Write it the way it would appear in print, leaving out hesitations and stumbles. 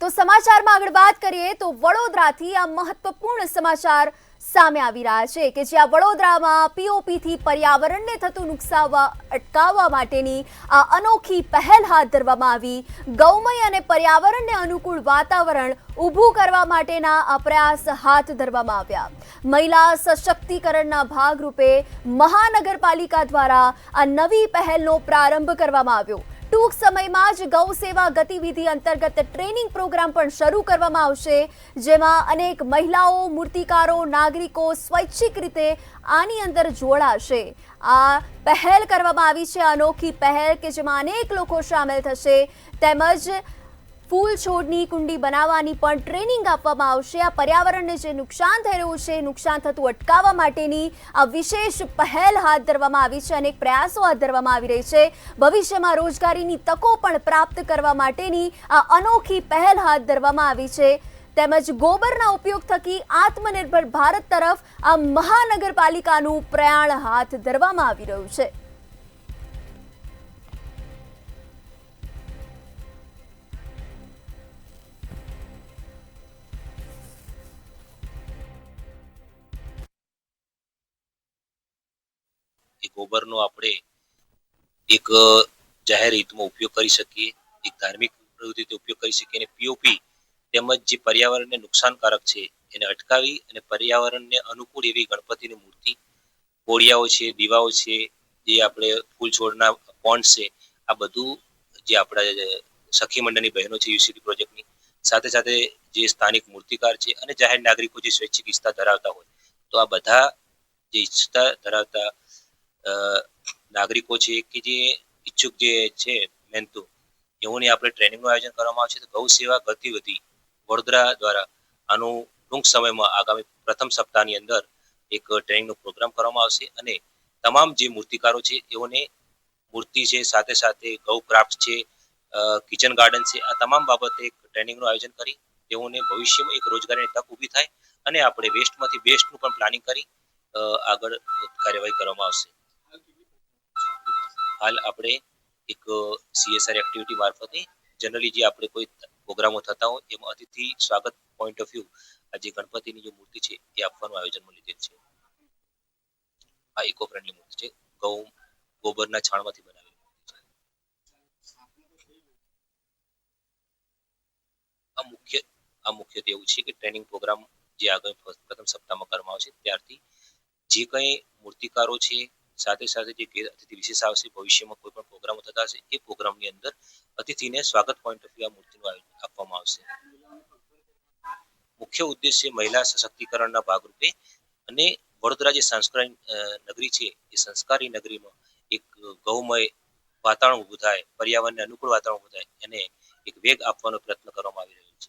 તો સમાચારમાં આગળ વાત કરીએ તો વડોદરાથી આ મહત્વપૂર્ણ સમાચાર સામે આવી રહ્યા છે કે જ્યાં વડોદરામાં પીઓપીથી પર્યાવરણને થતું નુકસાન અટકાવવા માટેની આ અનોખી પહેલ હાથ ધરવામાં આવી। ગૌમય અને પર્યાવરણને અનુકૂળ વાતાવરણ ઊભું કરવા માટેના આ પ્રયાસ હાથ ધરવામાં આવ્યા। મહિલા સશક્તિકરણના ભાગરૂપે મહાનગરપાલિકા દ્વારા આ નવી પહેલનો પ્રારંભ કરવામાં આવ્યો। ટૂંક સમયમાં જ ગૌ સેવા ગતિવિધિ અંતર્ગત ટ્રેનિંગ પ્રોગ્રામ પણ શરૂ કરવામાં આવશે જેમાં અનેક મહિલાઓ મૂર્તિકારો નાગરિકો સ્વૈચ્છિક રીતે આની અંદર જોડાશે। આ પહેલ કરવામાં આવી છે અનોખી પહેલ કે જેમાં અનેક લોકો સામેલ થશે તેમજ ફૂલ છોડની કુંડી બનાવવાની પણ ટ્રેનિંગ આપવામાં આવશે। આ પર્યાવરણને જે નુકસાન થઈ રહ્યું છે નુકસાન થતું અટકાવવા માટેની આ વિશેષ પહેલ હાથ ધરવામાં આવી છે। અનેક પ્રયાસો હાથ ધરવામાં આવી રહી છે। ભવિષ્યમાં રોજગારીની તકો પણ પ્રાપ્ત કરવા માટેની આ અનોખી પહેલ હાથ ધરવામાં આવી છે તેમજ ગોબરના ઉપયોગ થકી આત્મનિર્ભર ભારત તરફ આ મહાનગરપાલિકાનું પ્રયાણ હાથ ધરવામાં આવી રહ્યું છે। गोबरનો આપણે એક જાહેર હિતમાં ઉપયોગ કરી શકીએ, એક ધાર્મિક પ્રવૃત્તિનો ઉપયોગ કરી શકીએ અને પીઓપી તેમજ જે પર્યાવરણને નુકસાનકારક છે એને અટકાવી અને પર્યાવરણને અનુકૂળ એવી ગણપતિની મૂર્તિ, કોળિયાઓ છે, દીવાઓ છે, જે આપણે ફૂલ છોડના પોન્ડ છે, આ બધું જે આપણા સખી મંડળની બહેનો છે યુસીડી પ્રોજેક્ટની સાથે સાથે જે સ્થાનિક મૂર્તિકાર છે અને જાહેર નાગરિકો જે સ્વૈચ્છિક ઈચ્છા ધરાવતા હોય તો આ બધા જે ઈચ્છા ધરાવતા નાગરિકો છે કે જે ઈચ્છુક જે છે મહેનતુ એઓની આપણે ટ્રેનિંગનું આયોજન કરવામાં આવશે। તો ગૌ સેવા ગતિવિધિ વડોદરા દ્વારા આનું ટૂંક સમયમાં આગામી પ્રથમ સપ્તાહની અંદર એક ટ્રેનિંગનો પ્રોગ્રામ કરવામાં આવશે અને તમામ જે મૂર્તિકારો છે એઓને મૂર્તિ છે સાથે સાથે ગૌ ક્રાફ્ટ છે, કિચન ગાર્ડન છે, આ તમામ બાબતે એક ટ્રેનિંગનું આયોજન કરી તેઓને ભવિષ્યમાં એક રોજગારીની તક ઊભી થાય અને આપણે વેસ્ટમાંથી બેસ્ટનું પણ પ્લાનિંગ કરી આગળ કાર્યવાહી કરવામાં આવશે। હાલ આપણે એક સીએસઆર એક્ટિવિટી મારફતે જનરલી જે આપણે કોઈ પ્રોગ્રામો થતા હોય એમાં અતિથિ સ્વાગત પોઈન્ટ ઓફ વ્યૂ આ જે ગણપતિની જે મૂર્તિ છે એ આપવાનું આયોજનમાં લીધેલ છે। આ ઇકો ફ્રેન્ડલી મૂર્તિ છે, ગોબરના છાણમાંથી બનાવેલી મૂર્તિ છે। આ મુખ્ય એવું છે કે ટ્રેનિંગ પ્રોગ્રામ જે આગળ પ્રથમ સપ્તાહમાં કરવામાં આવશે ત્યારથી જે કંઈ મૂર્તિકારો છે સાથે સાથે જે અતિથિ વિશેષ આવશે ભવિષ્યમાં કોઈ પણ પ્રોગ્રામો થતા હશે એ પ્રોગ્રામની અંદર અતિથિને સ્વાગત પોઈન્ટ ઓફ વ્યૂ આ મૂર્તિનું આયોજન આપવામાં આવશે। મુખ્ય ઉદ્દેશ્ય મહિલા સશક્તિકરણના ભાગરૂપે અને વડોદરા જે સાંસ્કૃતિક નગરી છે એ સંસ્કારી નગરીમાં એક ગૌમય વાતાવરણ ઊભું થાય, પર્યાવરણને અનુકૂળ વાતાવરણ ઊભું થાય એને એક વેગ આપવાનો પ્રયત્ન કરવામાં આવી રહ્યો છે।